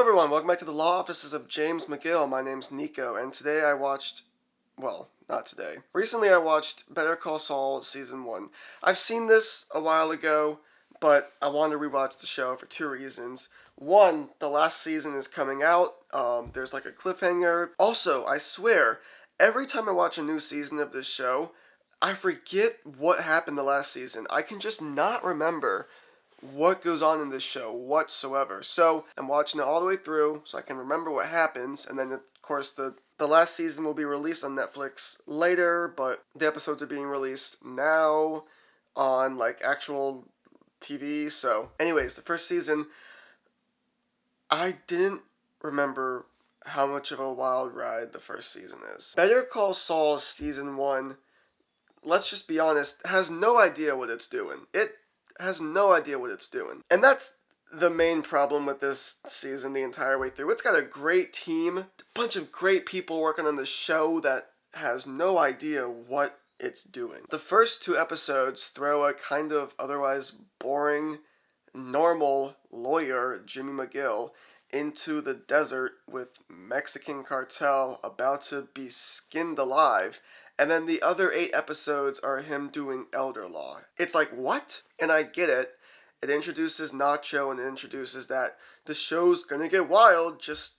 everyone, welcome back to the Law Offices of James McGill. My name's Nico, and today I watched, well, not today. Recently I watched Better Call Saul Season 1. I've seen this a while ago, but I wanted to rewatch the show for two reasons. One, the last season is coming out. There's like a cliffhanger. Also, I swear, every time I watch a new season of this show, I forget what happened the last season. I can just not remember what goes on in this show whatsoever. So I'm watching it all the way through so I can remember what happens, and then of course the last season will be released on Netflix later, but the episodes are being released now on like actual TV. So anyways, the first season, I didn't remember how much of a wild ride the first season is. Better Call Saul Season 1, let's just be honest, has no idea what it's doing. It has no idea what it's doing. And that's the main problem with this season the entire way through. It's got a great team, a bunch of great people working on the show that has no idea what it's doing. The first two episodes throw a kind of otherwise boring, normal lawyer, Jimmy McGill, into the desert with Mexican cartel about to be skinned alive. And then the other 8 episodes are him doing elder law. It's like, what? And I get it. It introduces Nacho and it introduces that the show's gonna get wild. Just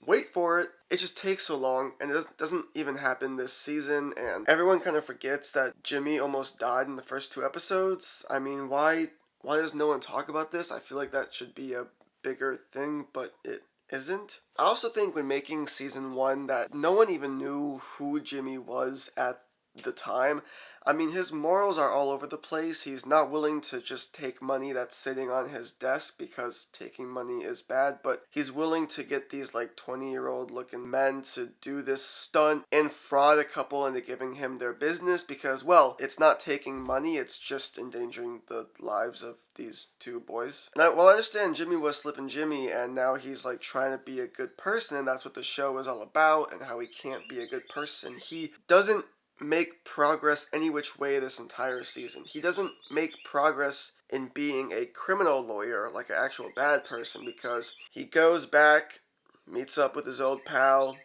wait for it. It just takes so long, and it doesn't even happen this season. And everyone kind of forgets that Jimmy almost died in the first 2 episodes. I mean, why does no one talk about this? I feel like that should be a bigger thing, but it isn't. I also think when making season 1 that no one even knew who Jimmy was at the time. I mean, his morals are all over the place. He's not willing to just take money that's sitting on his desk because taking money is bad, but he's willing to get these like 20-year-old looking men to do this stunt and fraud a couple into giving him their business because, well, it's not taking money, it's just endangering the lives of these 2 boys. And I understand Jimmy was Slippin' Jimmy, and now he's like trying to be a good person, and that's what the show is all about, and how he can't be a good person. He doesn't make progress any which way this entire season. He doesn't make progress in being a criminal lawyer, like an actual bad person, because he goes back, meets up with his old pal,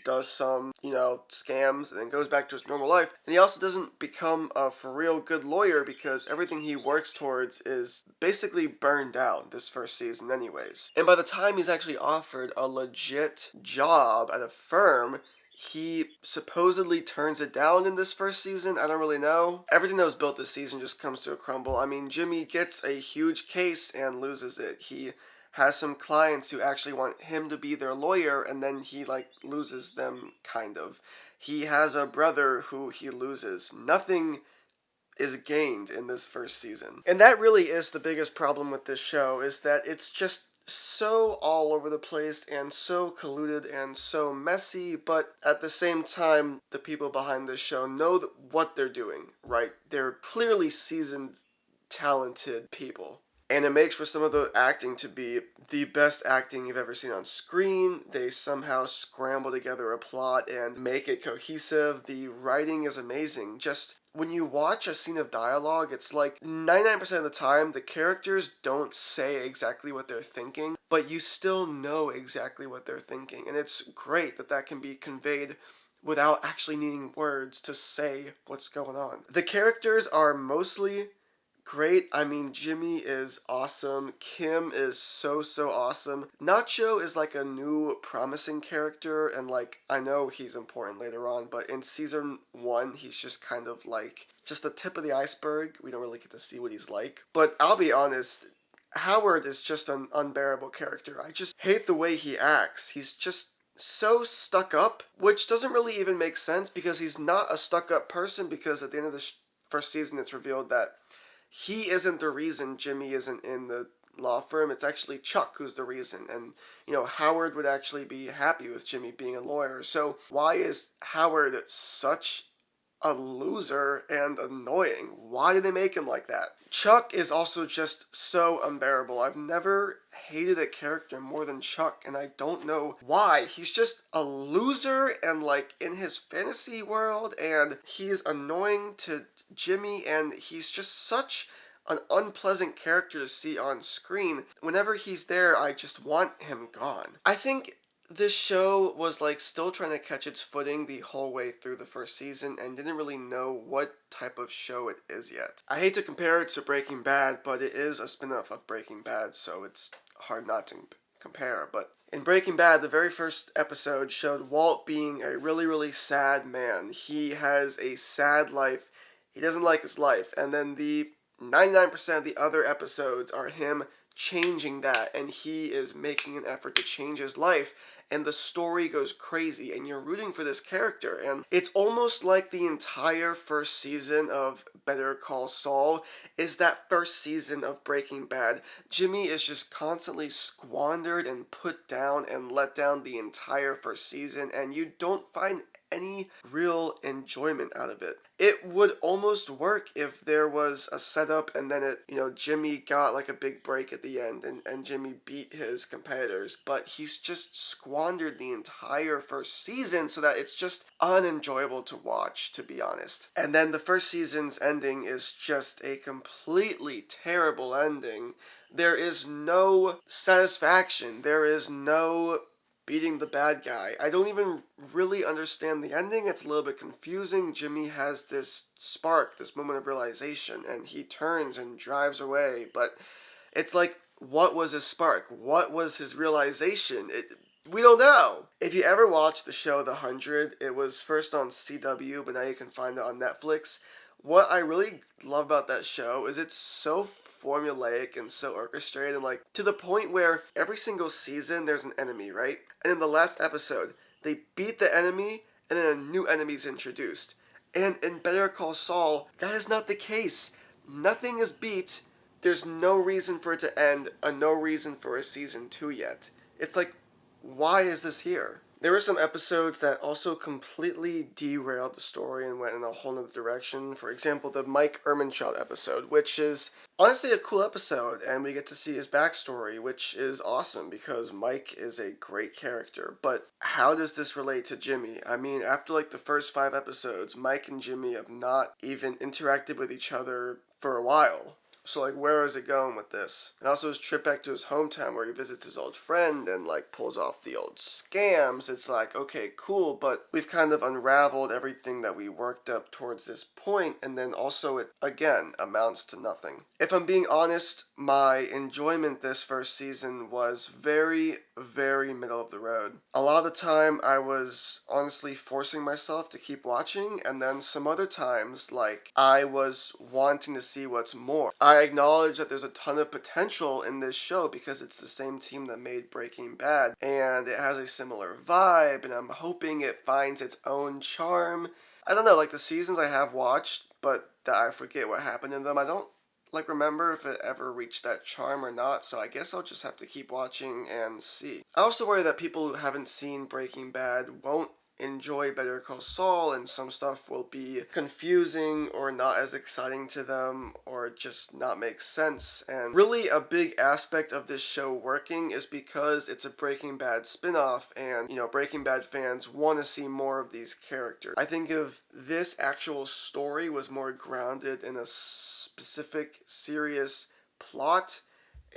does some, scams, and then goes back to his normal life. And he also doesn't become a for real good lawyer because everything he works towards is basically burned down this first season anyways. And by the time he's actually offered a legit job at a firm, he supposedly turns it down in this first season. I don't really know. Everything that was built this season just comes to a crumble. I mean, Jimmy gets a huge case and loses it. He has some clients who actually want him to be their lawyer, and then he loses them, kind of. He has a brother who he loses. Nothing is gained in this first season. And that really is the biggest problem with this show, is that it's just so all over the place and so colluded and so messy, but at the same time, the people behind this show know what they're doing, right? They're clearly seasoned, talented people. And it makes for some of the acting to be the best acting you've ever seen on screen. They somehow scramble together a plot and make it cohesive. The writing is amazing. Just when you watch a scene of dialogue, it's like 99% of the time, the characters don't say exactly what they're thinking, but you still know exactly what they're thinking. And it's great that can be conveyed without actually needing words to say what's going on. The characters are mostly great. I mean, Jimmy is awesome. Kim is so awesome. Nacho is like a new promising character, and I know he's important later on, but in season 1, he's just kind of just the tip of the iceberg. We don't really get to see what he's like. But I'll be honest, Howard is just an unbearable character. I just hate the way he acts. He's just so stuck up, which doesn't really even make sense because he's not a stuck up person, because at the end of the first season, it's revealed that he isn't the reason Jimmy isn't in the law firm. It's actually Chuck who's the reason. And, Howard would actually be happy with Jimmy being a lawyer. So why is Howard such a loser and annoying? Why do they make him like that? Chuck is also just so unbearable. I've never hated a character more than Chuck, and I don't know why. He's just a loser and in his fantasy world, and he's annoying to Jimmy, and he's just such an unpleasant character to see on screen. Whenever he's there, I just want him gone. I think this show was like still trying to catch its footing the whole way through the first season and didn't really know what type of show it is yet. I hate to compare it to Breaking Bad, but it is a spin-off of Breaking Bad, so it's hard not to compare. But in Breaking Bad, the very first episode showed Walt being a really, really sad man. He has a sad life. He doesn't like his life. And then the 99% of the other episodes are him changing that, and he is making an effort to change his life, and the story goes crazy, and you're rooting for this character. And it's almost like the entire first season of Better Call Saul is that first season of Breaking Bad. Jimmy is just constantly squandered and put down and let down the entire first season, and you don't find any real enjoyment out of it. It would almost work if there was a setup and then Jimmy got like a big break at the end and Jimmy beat his competitors, but he's just squandered the entire first season so that it's just unenjoyable to watch, to be honest. And then the first season's ending is just a completely terrible ending. There is no satisfaction. There is no beating the bad guy. I don't even really understand the ending. It's a little bit confusing. Jimmy has this spark, this moment of realization, and he turns and drives away. But it's like, what was his spark? What was his realization? We don't know. If you ever watched the show The 100, it was first on CW, but now you can find it on Netflix. What I really love about that show is it's so formulaic and so orchestrated, and like to the point where every single season there's an enemy, right? And in the last episode, they beat the enemy and then a new enemy is introduced. And in Better Call Saul, that is not the case. Nothing is beat. There's no reason for it to end, and no reason for a season 2 yet. It's like, why is this here? There were some episodes that also completely derailed the story and went in a whole other direction. For example, the Mike Ehrmantraut episode, which is honestly a cool episode, and we get to see his backstory, which is awesome because Mike is a great character. But how does this relate to Jimmy? I mean, after like the first 5 episodes, Mike and Jimmy have not even interacted with each other for a while. So, like, where is it going with this? And also his trip back to his hometown where he visits his old friend and, like, pulls off the old scams. It's like, okay, cool, but we've kind of unraveled everything that we worked up towards this point, and then also it, again, amounts to nothing. If I'm being honest, my enjoyment this first season was very, very middle of the road. A lot of the time, I was honestly forcing myself to keep watching, and then some other times, like, I was wanting to see what's more. I acknowledge that there's a ton of potential in this show because it's the same team that made Breaking Bad, and it has a similar vibe, and I'm hoping it finds its own charm. I don't know, like the seasons I have watched, but that I forget what happened in them, I don't remember if it ever reached that charm or not, so I guess I'll just have to keep watching and see. I also worry that people who haven't seen Breaking Bad won't enjoy Better Call Saul, and some stuff will be confusing or not as exciting to them or just not make sense. And really a big aspect of this show working is because it's a Breaking Bad spinoff, and Breaking Bad fans want to see more of these characters. I think if this actual story was more grounded in a specific serious plot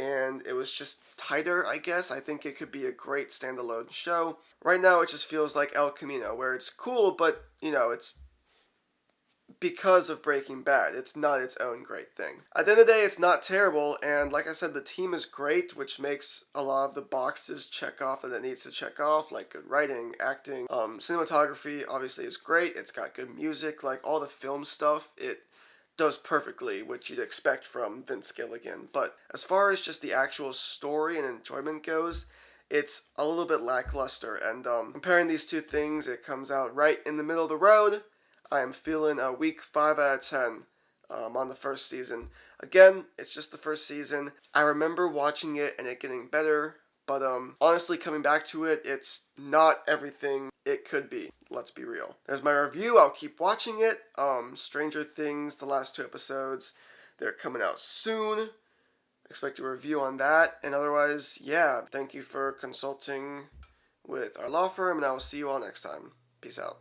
and it was just tighter, I guess, I think it could be a great standalone show. Right now, it just feels like El Camino, where it's cool, but, it's because of Breaking Bad. It's not its own great thing. At the end of the day, it's not terrible, and like I said, the team is great, which makes a lot of the boxes check off that it needs to check off, like good writing, acting. Cinematography, obviously, is great. It's got good music, like all the film stuff, it does perfectly what you'd expect from Vince Gilligan. But as far as just the actual story and enjoyment goes, it's a little bit lackluster. And comparing these two things, it comes out right in the middle of the road. I am feeling a weak 5 out of 10 on the first season. Again, it's just the first season. I remember watching it and it getting better, but honestly, coming back to it, it's not everything it could be. Let's be real. There's my review. I'll keep watching it. Stranger Things, the last 2 episodes, they're coming out soon. Expect a review on that. And otherwise, yeah, thank you for consulting with our law firm, and I will see you all next time. Peace out.